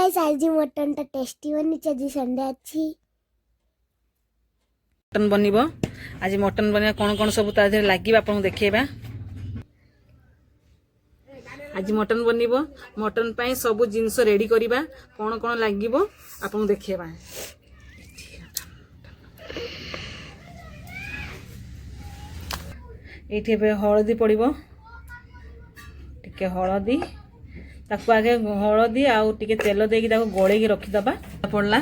Guys आज mutton टा tasty बनी आज संडे अच्छी मटन बनिबो आज मटन बनिया कौन कौन सब ता लगे आपको देखेबा। आज मटन बनिबो मटन पाई सब जिनस रेडी करबा कौन कौन लागिबो आपको देखेबा। ये हलदी पड़ो टिके हलदी ताकू आगे हलदी आउ टिके तेल देकी गोले रखीदबा पड़ला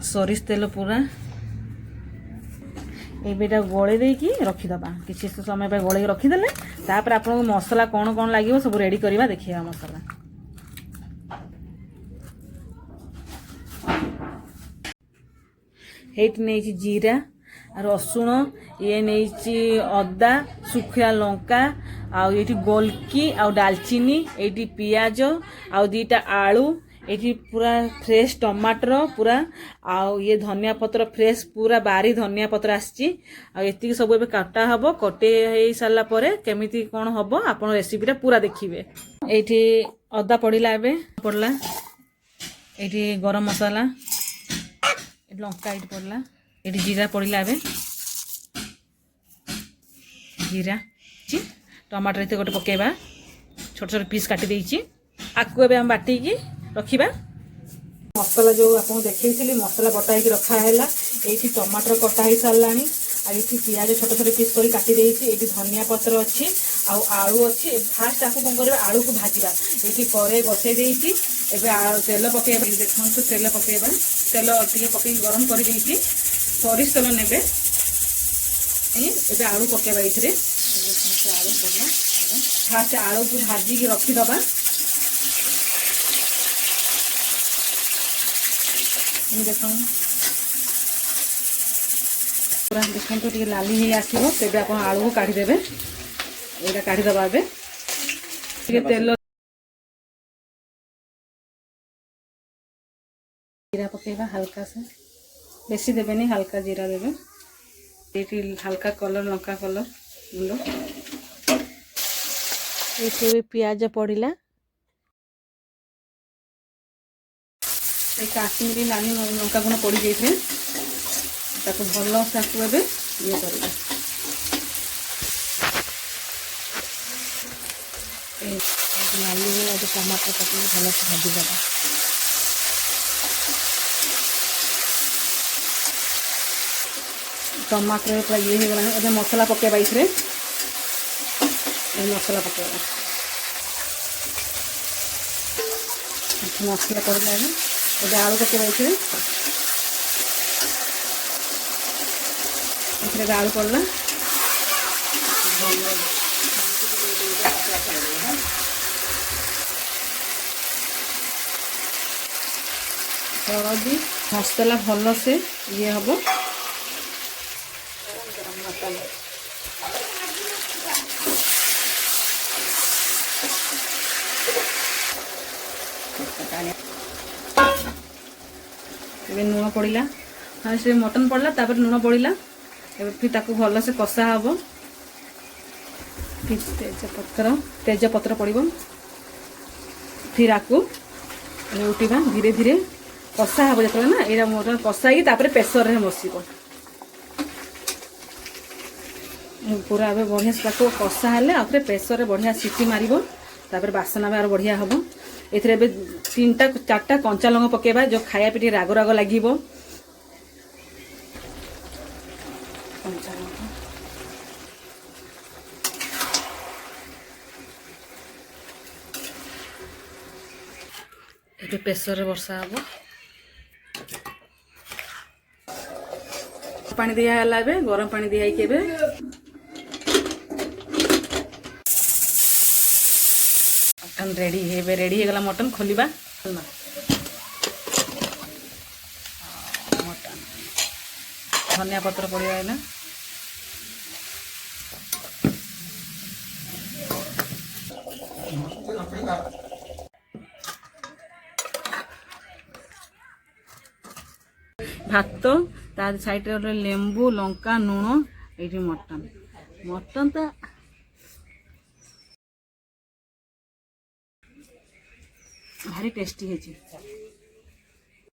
सोरिष तेल पूरा एटा गोले देकी रखीदबा किसी समय पे गोले रखीदेले तापर आपको मसला कौन कौन लगे सब रेडी करवा देखिए। मसला हेट नहीं जीरा रसुण ये नहीं अदा सुखा लंका आउ ये गोलकी आउ डालचीनी ये पियाज आउ दीटा आलू ये पूरा फ्रेश टमाटर पूरा आउ ये धनिया पत्र फ्रेश पूरा बारी धनिया पत्र आसी आती सब ए काटा हम कटे हो सारा पर केमी कौन हम आप रेसिपीटा पूरा देखिए। ये अदा पड़ा ए पड़ला ये गरम मसाला लंका ये पड़ला ये जीरा पड़ा ए जीरा टमाटर ये गोटे पकेबा छोट छोट पीस काटी देछि आकु ए हम बाटिकी रखा मसला जो आपको देखी मसला बटा ही रखा है ये टमाटर कटा ही सारा आई पियाज छोट छोट पीस कर काटी देछि ये धनिया पत्र अच्छी आलू अच्छी फास्ट आपको कौन कर आलू को भाजवा ये करे बसई देछि तेल पकेबा देखो तेल पकेबा तेल टे पकई गरम कर सोरिष तेल ने आलू पकेबा ये आलू पड़ना फास्ट आलू को भाजिकी रखीदबा देख पूरा देखो तो लाली ही आसो तेज आप आलू को काढ़ीदेवे यहाँ काढ़ीदबा तेल जीरा पकेबा हल्का से बेसी देवे नहीं हल्का जीरा देवे ये हल्का कलर लंका कलर गुंड ये पियाज पड़ा काश्मीरी लाली लंका गुण पड़ जाए भल से आपको ये कर लाली टमाटर पकड़ भल से भाजीदेवा टमाटर पूरा ये हो गला मसला पकेबा ये मसला पकेबा मसला पड़ला ये आलू पकेबा ये आलू पड़ला हल्दी मसला भल से ये हम लुण पड़ा हाँ से मटन पड़ा तापर लुण पड़ा फिर ताकू भल से कषा हम फिर तेजपत्र पड़ो फिर आपको उठा धीरे धीरे कषा हम जो ना यहाँ मटन कषाई प्रेसर में बसब पूरा ए बढ़िया से कषा है प्रेसर बढ़िया सीटी मार बासना भी बढ़िया हम ये 3-4टा कंचा लंका पकेबा जो खाया पे राग राग लगे ये प्रेसर बर्षा हम पानी दिया है गरम पानी दिया मटन रेडी है रेडी हो गला मटन खोलिबा मटन धनिया पत्र पड़ेगा ना भात ता साइड रे लेंबू लंका लुण ये मटन मटन तो भारी टेस्टी है।